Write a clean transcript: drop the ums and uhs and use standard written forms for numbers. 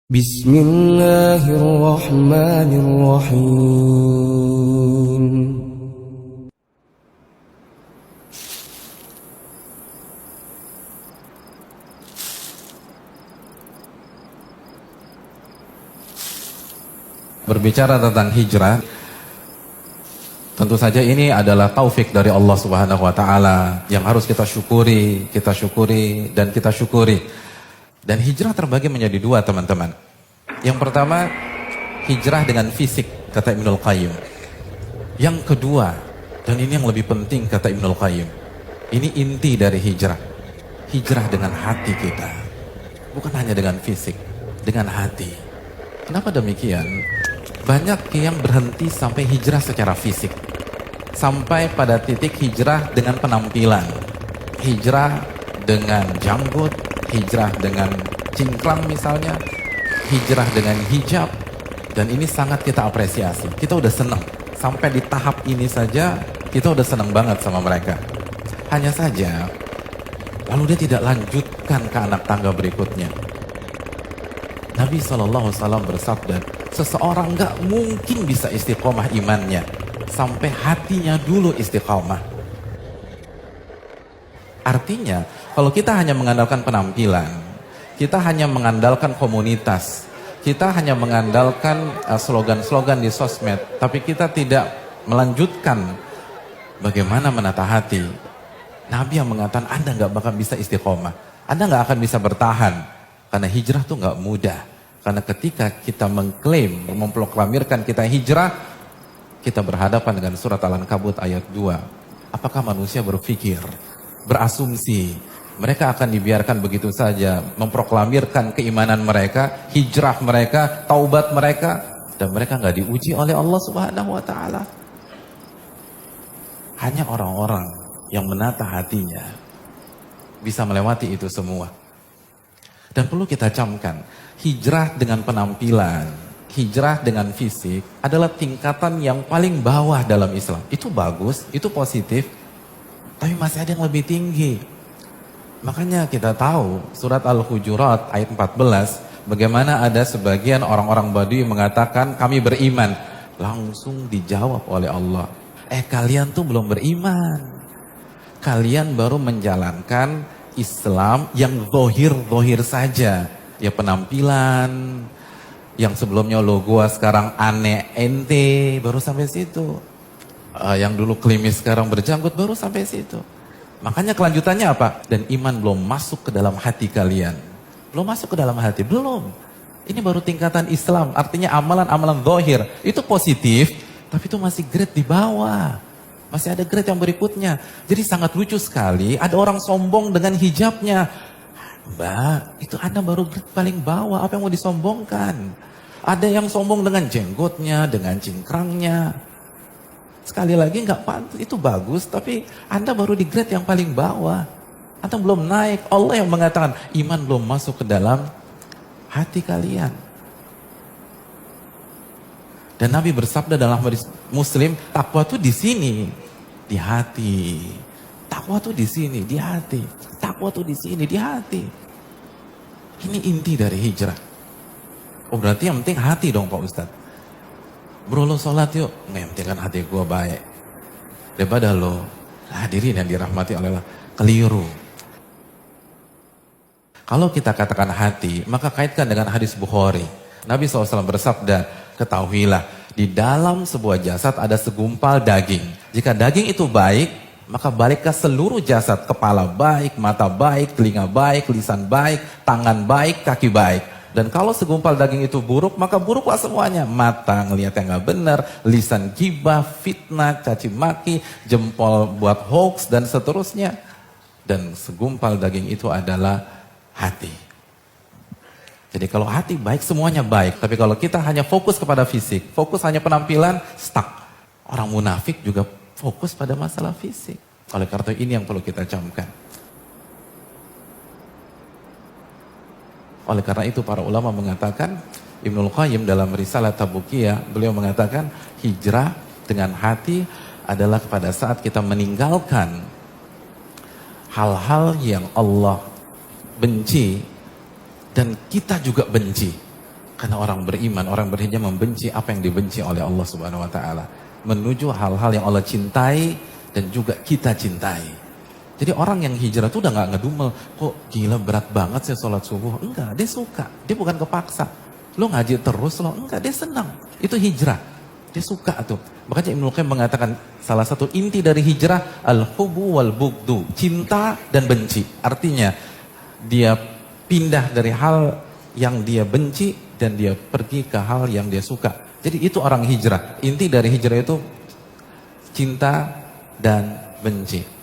Bismillahirrahmanirrahim. Berbicara tentang hijrah, tentu saja ini adalah taufik dari Allah Subhanahu wa taala yang harus kita syukuri dan kita syukuri. Dan hijrah terbagi menjadi dua, teman-teman. Yang pertama, hijrah dengan fisik, kata Ibnul Qayyim. Yang kedua, dan ini yang lebih penting, kata Ibnul Qayyim, ini inti dari hijrah. Hijrah dengan hati kita. Bukan hanya dengan fisik, dengan hati. Kenapa demikian? Banyak yang berhenti sampai hijrah secara fisik. Sampai pada titik hijrah dengan penampilan. Hijrah dengan janggut, hijrah dengan cingkrang misalnya, hijrah dengan hijab. Dan ini sangat kita apresiasi. Kita udah senang. Sampai di tahap ini saja, kita udah senang banget sama mereka. Hanya saja, lalu dia tidak lanjutkan ke anak tangga berikutnya. Nabi SAW bersabda, seseorang gak mungkin bisa istiqomah imannya sampai hatinya dulu istiqomah. Artinya, kalau kita hanya mengandalkan penampilan, kita hanya mengandalkan komunitas, kita hanya mengandalkan slogan-slogan di sosmed, tapi kita tidak melanjutkan bagaimana menata hati. Nabi yang mengatakan, Anda gak bakal bisa istiqomah, Anda gak akan bisa bertahan. Karena hijrah tuh gak mudah. Karena ketika kita mengklaim, memproklamirkan kita hijrah, kita berhadapan dengan surat Al-Ankabut ayat 2. Apakah manusia berpikir, berasumsi, mereka akan dibiarkan begitu saja memproklamirkan keimanan mereka, hijrah mereka, taubat mereka, dan mereka gak diuji oleh Allah Subhanahu wa taala? Hanya orang-orang yang menata hatinya bisa melewati itu semua. Dan perlu kita camkan, hijrah dengan penampilan, hijrah dengan fisik adalah tingkatan yang paling bawah dalam Islam. Itu bagus, itu positif, tapi masih ada yang lebih tinggi. Makanya kita tahu surat Al-Hujurat ayat 14, bagaimana ada sebagian orang-orang Badui mengatakan kami beriman. Langsung dijawab oleh Allah, kalian tuh belum beriman. Kalian baru menjalankan Islam yang zohir saja. Ya penampilan, yang sebelumnya lo gua sekarang aneh ente, baru sampai situ. Yang dulu klimis sekarang berjanggut, baru sampai situ. Makanya kelanjutannya apa? Dan iman belum masuk ke dalam hati kalian. Belum masuk ke dalam hati, belum. Ini baru tingkatan Islam, artinya amalan-amalan zohir. Itu positif, tapi itu masih grade di bawah. Masih ada grade yang berikutnya. Jadi sangat lucu sekali, ada orang sombong dengan hijabnya. Mbak, itu Anda baru grade paling bawah, apa yang mau disombongkan? Ada yang sombong dengan jenggotnya, dengan cingkrangnya. Sekali lagi nggak pantas, itu bagus, tapi Anda baru di grade yang paling bawah. Anda belum naik, Allah yang mengatakan iman belum masuk ke dalam hati kalian. Dan Nabi bersabda dalam hadis Muslim, takwa tuh di sini, di hati. Takwa tuh di sini, di hati. Takwa tuh di sini, di hati. Ini inti dari hijrah. Oh berarti yang penting hati dong Pak Ustadz. Bro lo sholat yuk, nggak yang penting kan hati gue baik. Daripada lo hadirin yang dirahmati oleh Allah, keliru. Kalau kita katakan hati, maka kaitkan dengan hadis Bukhari. Nabi SAW bersabda, ketahuilah, di dalam sebuah jasad ada segumpal daging. Jika daging itu baik, maka baliklah seluruh jasad. Kepala baik, mata baik, telinga baik, lisan baik, tangan baik, kaki baik. Dan kalau segumpal daging itu buruk, maka buruklah semuanya. Mata ngelihat yang gak benar, lisan gibah, fitnah, caci maki, jempol buat hoax, dan seterusnya. Dan segumpal daging itu adalah hati. Jadi kalau hati baik, semuanya baik. Tapi kalau kita hanya fokus kepada fisik, fokus hanya penampilan, stuck. Orang munafik juga fokus pada masalah fisik. Oleh karena ini yang perlu kita camkan. Oleh karena itu para ulama mengatakan, Ibnul Qayyim dalam Risalah Tabukiyah, beliau mengatakan hijrah dengan hati adalah pada saat kita meninggalkan hal-hal yang Allah benci dan kita juga benci. Karena orang beriman, orang berhijrah membenci apa yang dibenci oleh Allah Subhanahu wa taala, menuju hal-hal yang Allah cintai dan juga kita cintai. Jadi orang yang hijrah tuh udah gak ngedumel, kok gila berat banget sih sholat subuh. Enggak, dia suka, dia bukan kepaksa. Lo ngaji terus lo, enggak, dia senang. Itu hijrah, dia suka tuh. Makanya Ibnu Qayyim mengatakan salah satu inti dari hijrah al-hubbu wal bugdu, cinta dan benci. Artinya dia pindah dari hal yang dia benci dan dia pergi ke hal yang dia suka. Jadi itu orang hijrah. Inti dari hijrah itu cinta dan benci.